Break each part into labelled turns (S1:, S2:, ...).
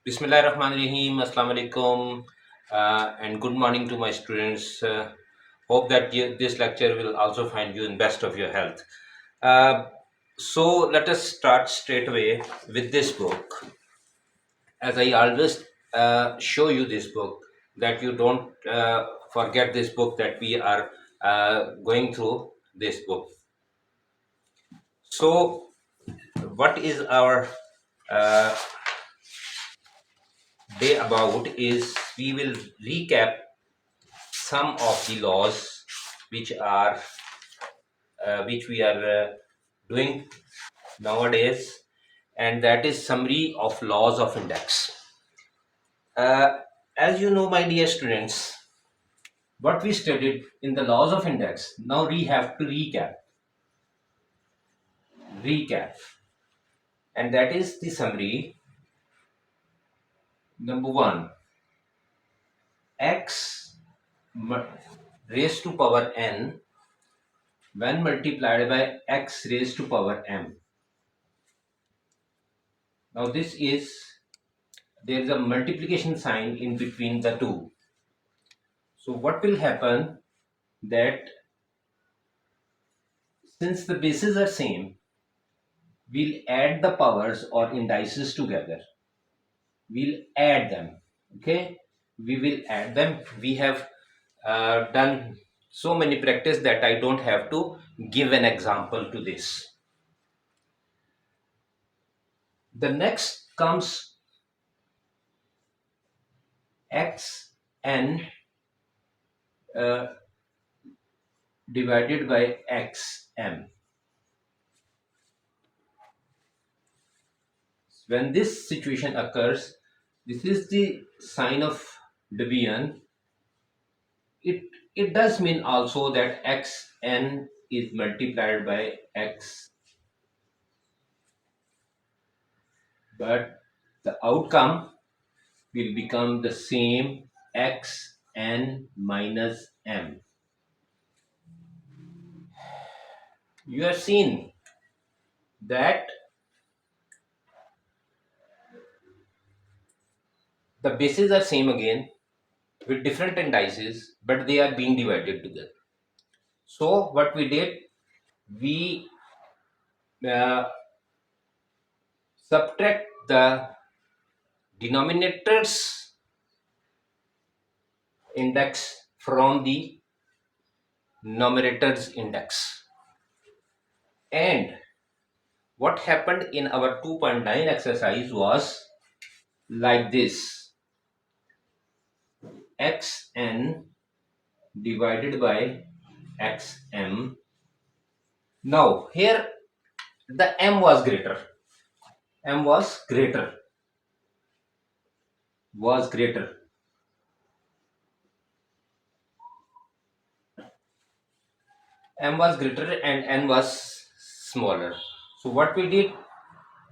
S1: Bismillahirrahmanirrahim. Assalamu alaikum, and good morning to my students. Hope that this lecture will also find you in best of your health. Uh, so let us start straight away with this book. As I always show you this book, that you don't forget this book, that we are going through this book. So, what is our uh, day about is we will recap some of the laws which are which we are doing nowadays, and that is summary of laws of index. As you know, my dear students, what we studied in the laws of index, now we have to recap, and that is the summary. Number one, x raised to power n when multiplied by x raised to power m. Now this is, there is a multiplication sign in between the two. So what will happen, that since the bases are same, we'll add the powers or indices together. We'll add them. Okay, we will add them. We have done so many practice that I don't have to give an example to this. The next comes x n divided by x m. When this situation occurs, this is the sign of division. It does mean also that xn is multiplied by x, but the outcome will become the same, xn minus m. You have seen that the bases are same again with different indices, but they are being divided together. So what we did, we uh, subtract the denominators index from the numerators index. And what happened in our 2.9 exercise was like this: xn divided by xm. Now here the m was greater, m was greater, was greater. M was greater and n was smaller. So what we did,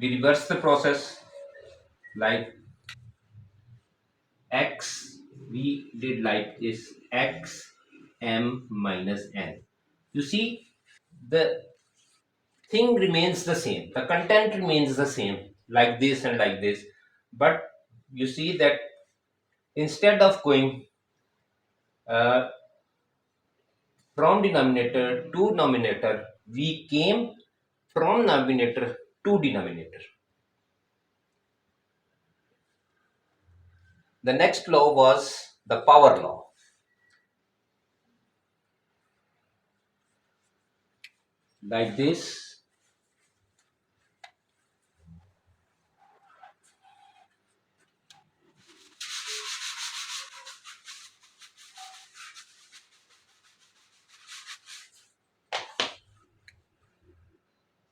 S1: we reversed the process. Like x, we did like this: x m minus n. You see, the thing remains the same, the content remains the same, like this and like this. But you see that instead of going uh, from denominator to numerator, we came from numerator to denominator. The next law was the power law. Like this: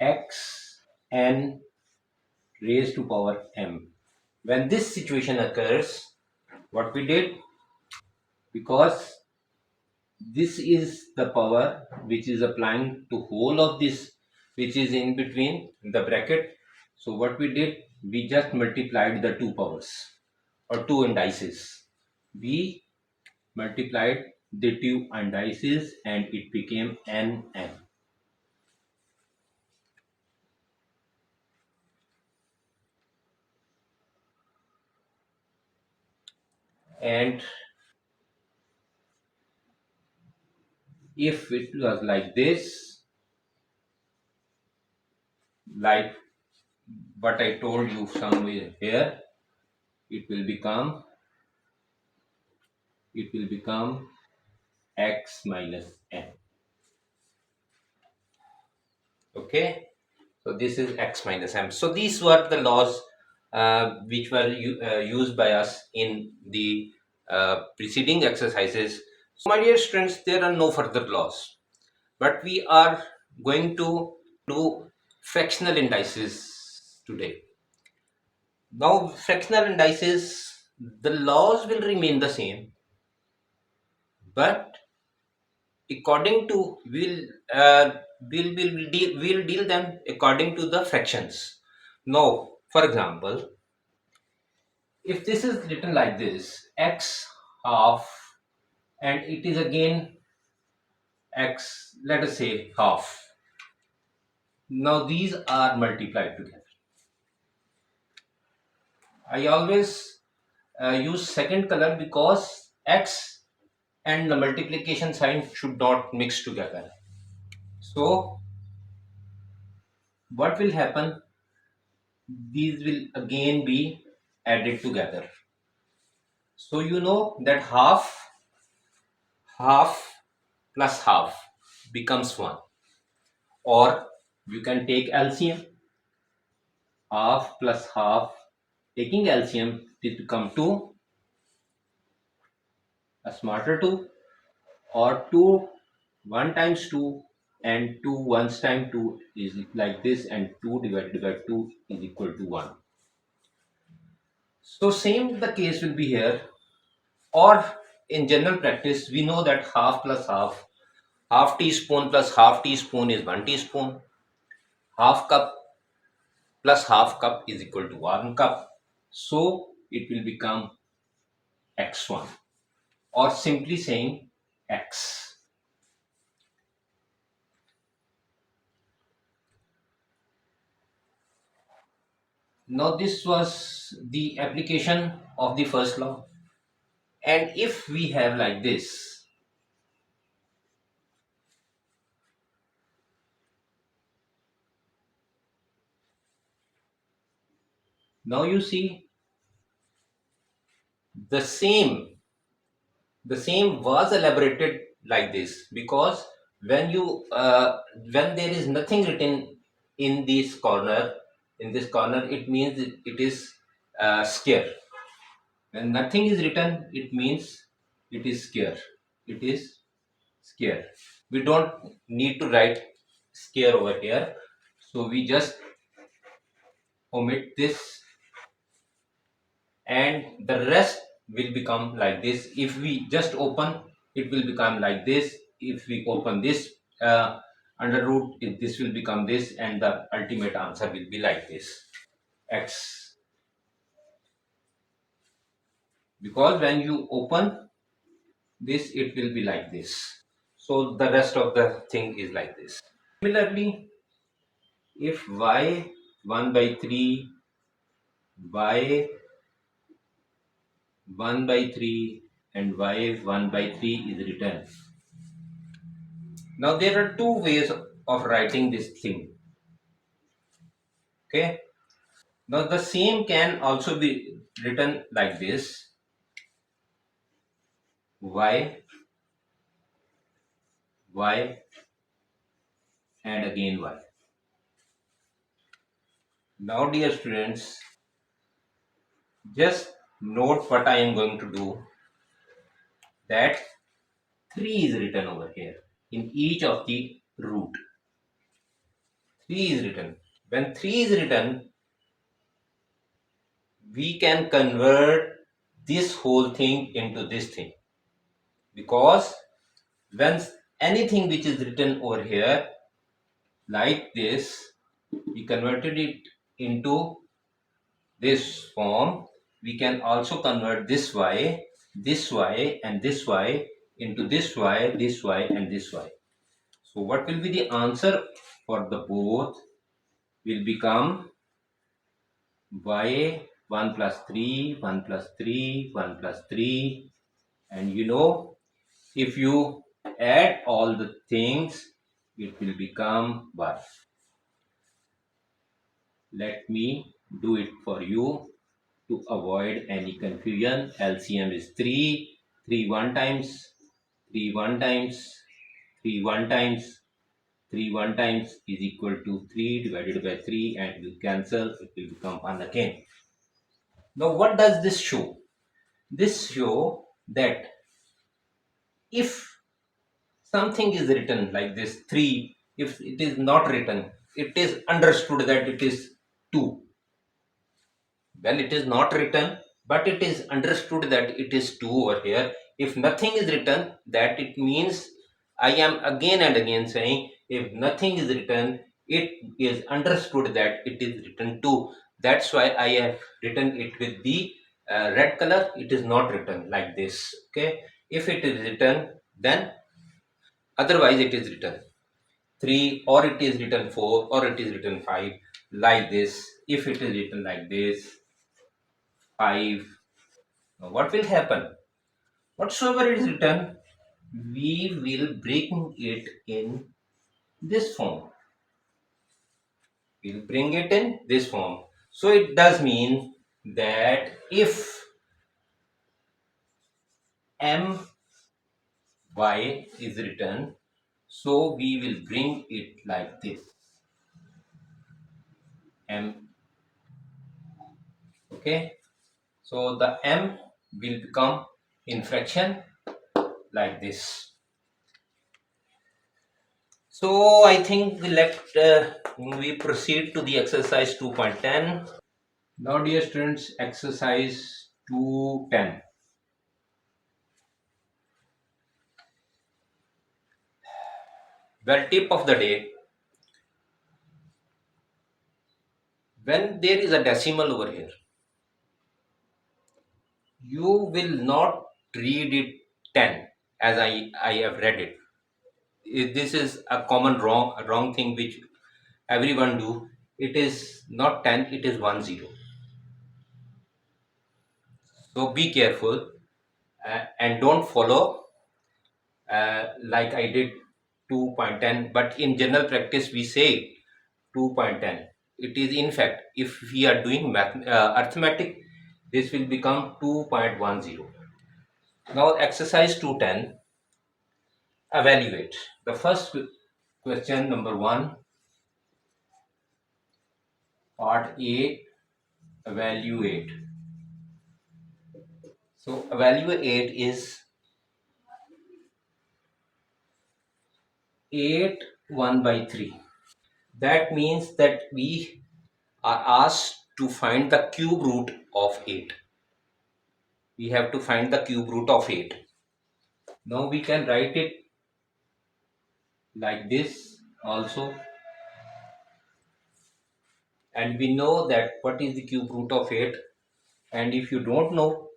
S1: x n raised to power m. When this situation occurs, what we did, because this is the power which is applying to whole of this, which is in between the bracket. So what we did, we just multiplied the two powers or two indices. We multiplied the two indices and it became n m. And if it was like this, like what I told you somewhere here, it will become x minus n. Okay, so this is x minus m. So these were the laws which were used by us in the preceding exercises. So my dear students, there are no further laws, but we are going to do fractional indices today. Now fractional indices, the laws will remain the same, but according to we'll deal them according to the fractions. Now, for example, if this is written like this, x half, and it is again x, let us say half. Now these are multiplied together. I always use second color because x and the multiplication sign should not mix together. So what will happen? These will again be added together. So you know that half plus half becomes 1, or you can take LCM. Half plus half, taking LCM, it become 2, a smarter 2, or 2, 1 times 2, and 2 once times 2 is like this, and 2 divided by 2 is equal to 1. So same the case will be here, or in general practice we know that half plus half teaspoon plus half teaspoon is 1 teaspoon, half cup plus half cup is equal to 1 cup. So it will become x1, or simply saying x. Now this was the application of the first law. And if we have like this, now you see the same was elaborated like this, because when you when there is nothing written in this corner, it means it is square. When nothing is written, it means it is square. It is square. We don't need to write square over here, so we just omit this, and the rest will become like this. If we just open, it will become like this. If we open this under root, this will become this, and the ultimate answer will be like this, x. Because when you open this, it will be like this. So the rest of the thing is like this. Similarly, if y 1 by 3, y 1 by 3, and y 1 by 3 is written. Now there are two ways of writing this thing. Okay. Now the same can also be written like this, y, y, and again y. Now dear students, just note what I am going to do, that 3 is written over here in each of the root. 3 is written. When 3 is written, we can convert this whole thing into this thing, because when anything which is written over here like this, we converted it into this form, we can also convert this y, and this y into this y, and this y. So what will be the answer for the both? Will become y 1 plus 3, 1 plus 3, 1 plus 3. And you know, if you add all the things, it will become 1. Let me do it for you to avoid any confusion. LCM is 3, 3 1 times, 3 1 times, 3 1 times, 3 1 times is equal to 3 divided by 3, and you cancel, it will become 1 again. Now what does this show? This show that if something is written like this 3, if it is not written, it is understood that it is 2. Well, it is not written, but it is understood that it is 2 over here. If nothing is written, that it means, I am again and again saying, if nothing is written, it is understood that it is written 2. That's why I have written it with the red color. It is not written like this. Okay. If it is written, then otherwise it is written 3, or it is written 4, or it is written 5, like this. If it is written like this, 5. Now what will happen? Whatsoever is written, we will bring it in this form. We'll bring it in this form. So it does mean that if my is written, so we will bring it like this. M. Okay. So the M will become in fraction like this. So I think we proceed to the exercise 2.10. Now dear students, exercise 2.10. Well, tip of the day, when there is a decimal over here, you will not read it 10 as I have read it. This is a common wrong thing which everyone do. It is not 10, it is 10. So be careful and don't follow like I did 2.10. But in general practice, we say 2.10. It is in fact, if we are doing arithmetic, this will become 2.10. Now exercise 2.10, evaluate. The first question, number 1, part A, evaluate. So evaluate is 8 1 by 3. That means that we are asked to find the cube root of 8. We have to find the cube root of 8. Now we can write it like this also, and we know that what is the cube root of 8. And if you don't know,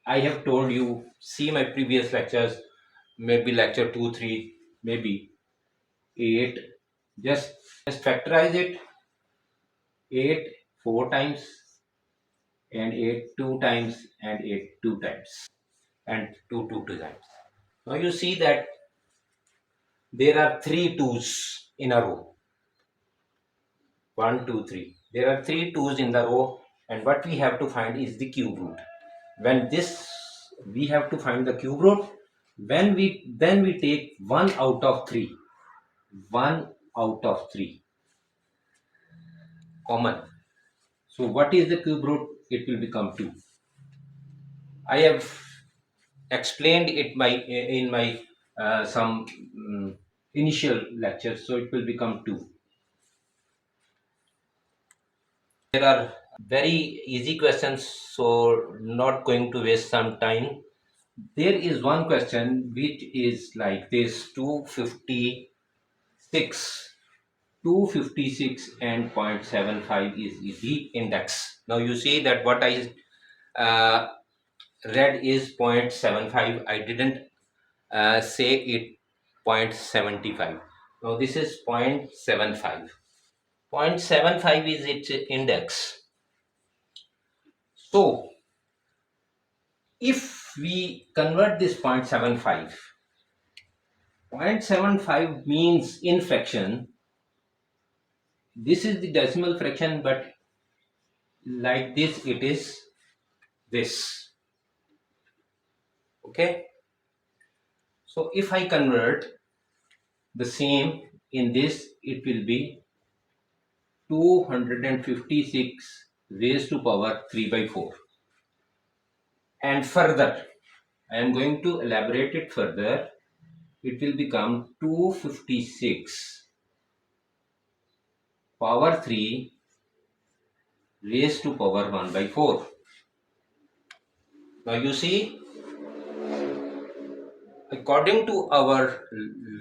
S1: I have told you, see my previous lectures, maybe lecture 2 3, maybe 8. Just factorize it. 8 4 times, and 8 2 times, and 8 2 times, and 2 times. Now you see that there are 3 2's in a row. 1 2 3. There are 3 2's in the row, and what we have to find is the cube root. When this, we have to find the cube root. When we take 1 out of 3. 1 out of 3 common. So what is the cube root? It will become 2. I have explained it in my some initial lectures, so it will become 2. There are very easy questions, so not going to waste some time. There is one question which is like this: 256. 256 and 0.75 is the index. Now you see that what I uh, read is 0.75. I didn't say it 0.75. Now this is 0.75. 0.75 is its index. So if we convert this 0.75 means in fraction, this is the decimal fraction, but like this it is this. Okay, so if I convert the same in this, it will be 256 raised to power 3 by 4. And further, I am going to elaborate it further. It will become 256 power 3 raised to power 1 by 4. Now you see, according to our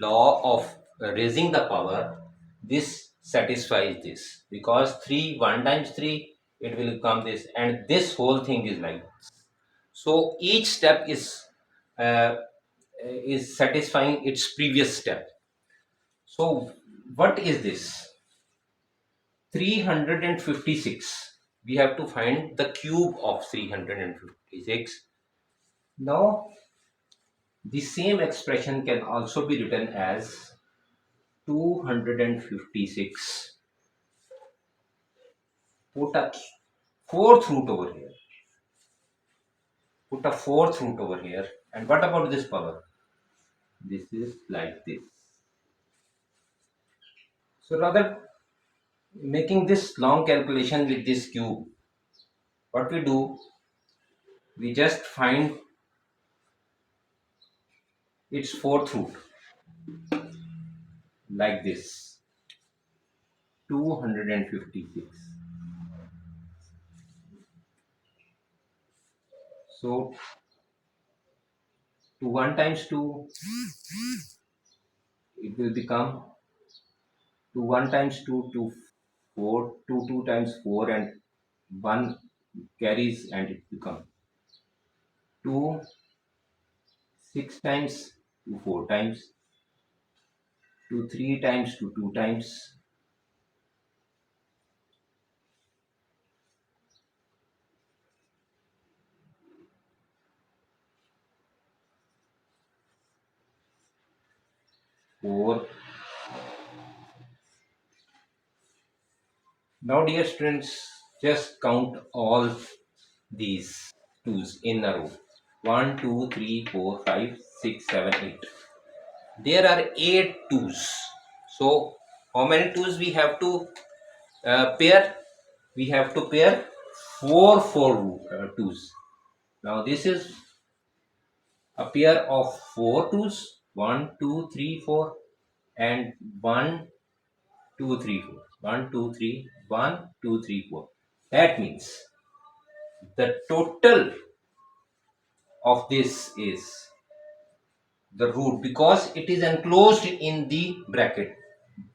S1: law of raising the power, this satisfies this, because 3 1 times 3, it will become this, and this whole thing is like this. So each step uh, is satisfying its previous step. So what is this? 356. We have to find the cube of 356. Now the same expression can also be written as 256. Put a fourth root over here. Put a fourth root over here. And what about this power? This is like this. So rather making this long calculation with this cube, what we do, we just find its fourth root like this, 256. So 2 1 times 2, it will become 2 1 times 2, 2 4, 2 2 times 4, and 1 carries, and it becomes 2 6 times, 2 4 times, 2 3 times, 2 2 times, 4. Now dear students, just count all these 2's in a row. 1 2 3 4 5 6 7 8. There are 8 2's. So how many 2's we have to pair? We have to pair 4 2's. Now this is a pair of 4 2's, 1 2 3 4, and 1 2 3 4. 1 2 3 1 2 3 4. That means the total of this is the root, because it is enclosed in the bracket.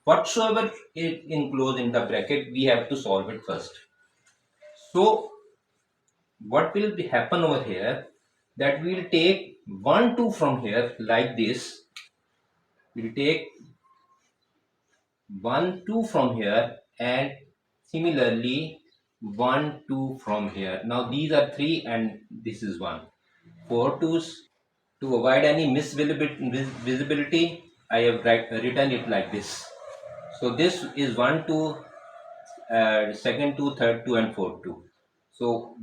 S1: Whatsoever is enclosed in the bracket, we have to solve it first. So what will be happen over here, that we will take 1 2 from here like this. We will take 1 2 from here, and similarly 1 2 from here. Now these are 3 and this is 1. 4 2's. To avoid any misvisibility, I have written it like this. So this is 1 2, second 2, third 2, and fourth 2. So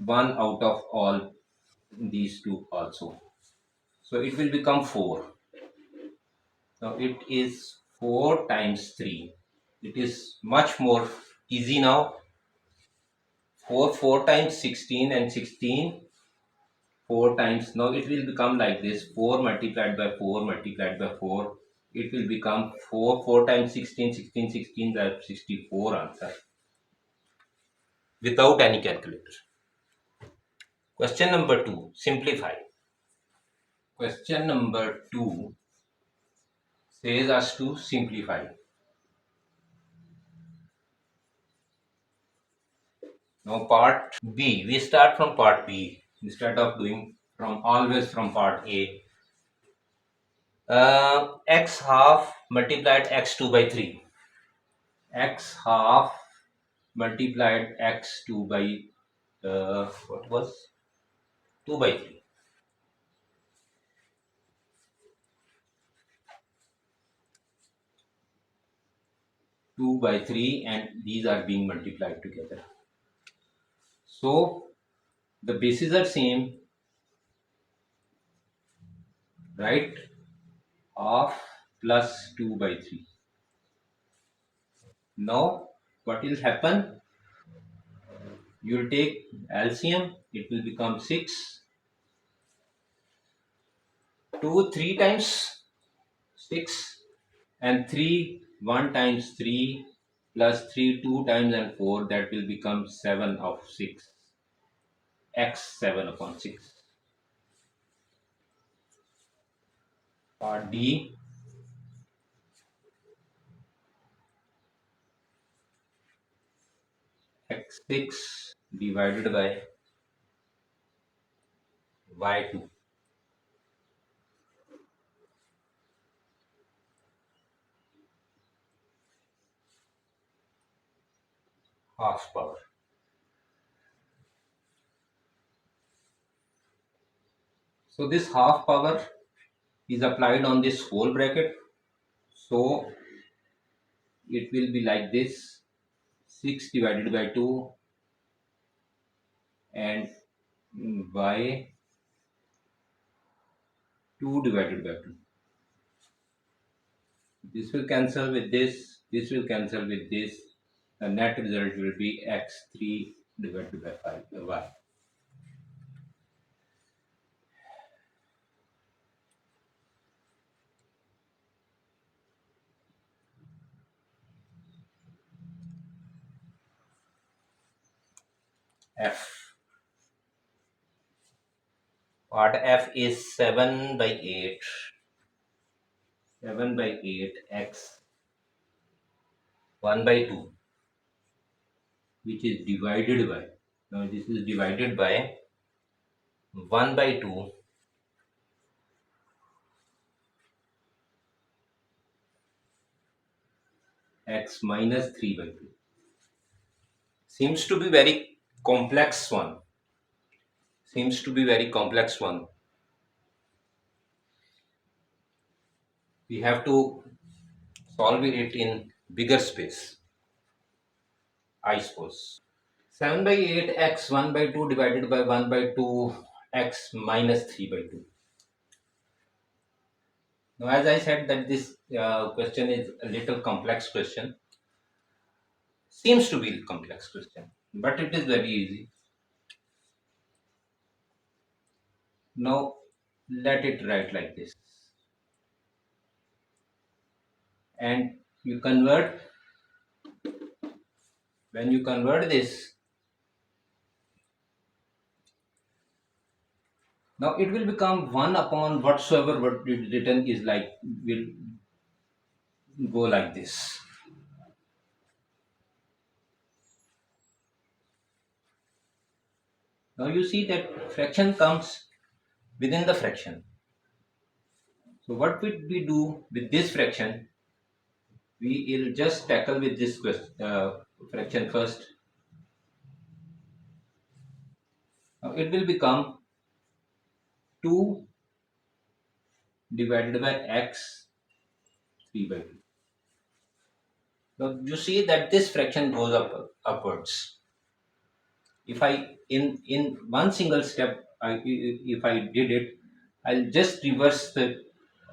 S1: 1 out of all these 2 also. So it will become 4. Now it is 4 times 3. It is much more easy now. 4 times 16, and 16 4 times. Now it will become like this: 4 multiplied by 4 multiplied by 4. It will become 4 times 16, 16, 16, that's 64 answer, without any calculator. Question number 2, simplify. Question number 2 says us to simplify. Now part B, we start from part B instead of doing from always from part A. X half multiplied x2 by 3. X half multiplied x2 by what was 2 by 3. 2 by 3, and these are being multiplied together. So the bases are same, right? Half plus 2 by 3. Now what will happen? You will take LCM, it will become 6. 2 3 times 6, and 3 1 times 3 plus 3 2 times and 4, that will become 7 of 6, x 7 upon 6. Part D, x6 divided by y2, half power. So this half power is applied on this whole bracket. So it will be like this: 6 divided by 2 and by 2 divided by 2. This will cancel with this will cancel with this. The net result will be x3 divided by 5 y. F. Part F is 7 by 8. 7 by 8 x 1 by 2, which is divided by, now this is divided by 1 by 2 x minus 3 by 2. Seems to be very complex one. Seems to be very complex one. We have to solve it in bigger space, I suppose. 7 by 8 x 1 by 2 divided by 1 by 2 x minus 3 by 2. Now, as I said that this question is a little complex question. Seems to be a complex question, but it is very easy. Now, let it write like this. And you convert, when you convert this, now it will become 1 upon whatsoever what is written is like, will go like this. Now you see that fraction comes within the fraction. So what would we do with this fraction? We will just tackle with this fraction first. Now it will become 2 divided by x 3 by 2. Now you see that this fraction goes upwards. If I in one single step, if I did it, I'll just reverse the.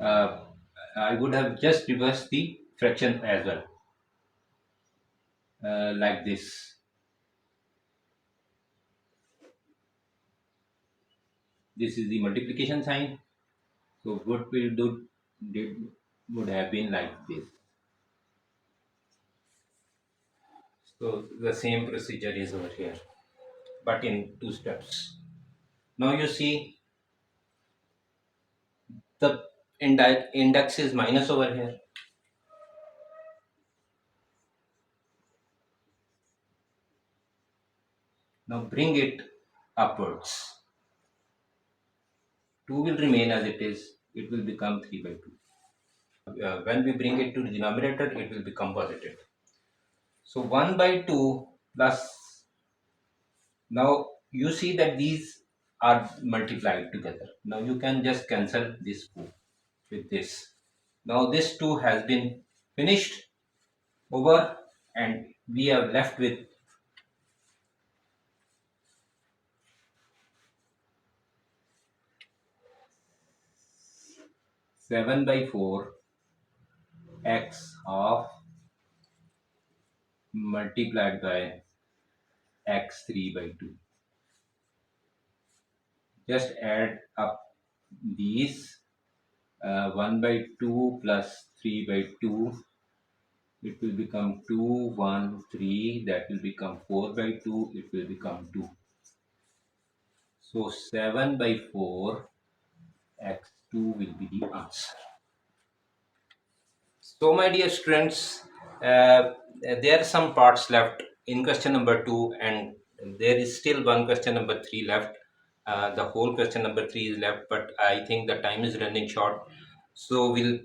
S1: I would have just reversed the fraction as well, like this. This is the multiplication sign. So what we did would have been like this. So the same procedure is over here, but in 2 steps. Now you see the index is minus over here. Now bring it upwards. 2 will remain as it is. It will become 3 by 2. When we bring it to the denominator, it will become positive. So 1 by 2 plus, now you see that these are multiplied together. Now you can just cancel this 4 with this. Now this 2 has been finished over, and we are left with 7 by 4 x half multiplied by x 3 by 2. Just add up these, 1 by 2 plus 3 by 2, it will become 2, 1, 3, that will become 4 by 2, it will become 2. So 7 by 4 x2 will be the answer. So my dear students, there are some parts left in question number 2, and there is still one question number 3 left. The whole question number 3 is left, but I think the time is running short. So we'll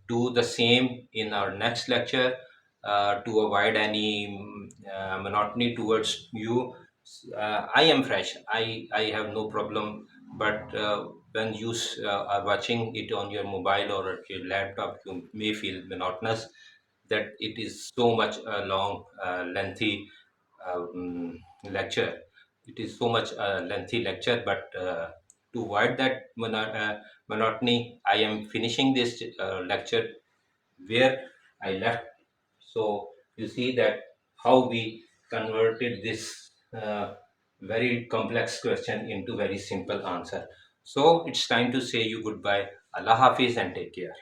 S1: do the same in our next lecture to avoid any monotony towards you. I am fresh. I have no problem, but when you are watching it on your mobile or at your laptop, you may feel monotonous, that it is so much a long, lengthy lecture. It is so much a lengthy lecture, but to avoid that monotony, I am finishing this lecture where I left. So you see that how we converted this very complex question into very simple answer. So it's time to say you goodbye. Allah Hafiz and take care.